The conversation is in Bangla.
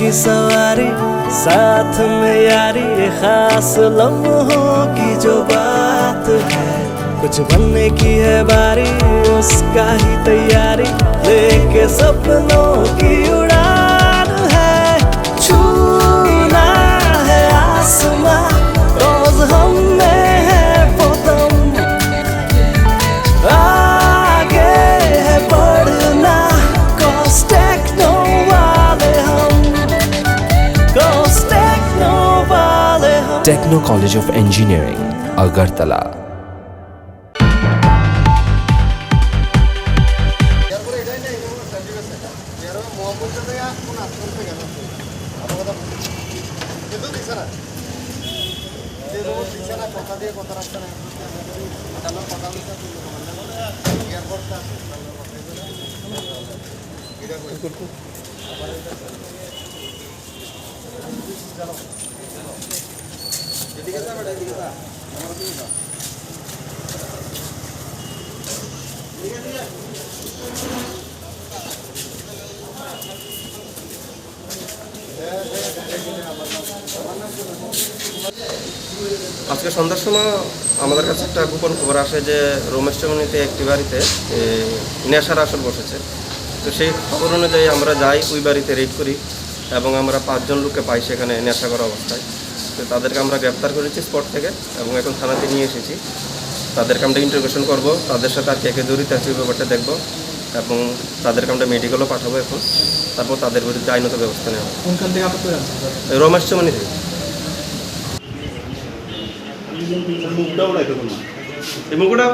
की सवारी, साथ में यारी, खास लम्हों की जो बात है। कुछ बनने की है बारी, उसका ही तैयारी, लेके सपनों की उड़ान है। छूना है आसमां, रोज हम में है वो दम, आगे है बढ़ना, cause techno वाले हम, cause techno वाले हम। Techno college of engineering, Agartala. আজকে সন্ধ্যার সময় আমাদের কাছে একটা গোপন খবর আসে যে রমেশ চমনিতে একটি বাড়িতে নেশার আসর বসেছে। তো সেই খবর অনুযায়ী আমরা যাই, ওই বাড়িতে রেড করি এবং আমরা 5 জন লোককে পাই সেখানে নেশা করা অবস্থায়। তো তাদেরকে আমরা গ্রেপ্তার করেছি স্পট থেকে এবং এখন থানাতে নিয়ে এসেছি। তাদেরকে আমরা ইন্টারোগেশন করব, তাদের সাথে আর কে জড়িত আছে ওই ব্যাপারটা দেখব এবং তাদেরকে আমরা মেডিকেলও পাঠাবো এখন। তারপর তাদের বিরুদ্ধে আইনত ব্যবস্থা নেওয়া হবে। কোনখান থেকে আটক করে আনছেন? রমেশ চমনি থেকে। এই মুখটা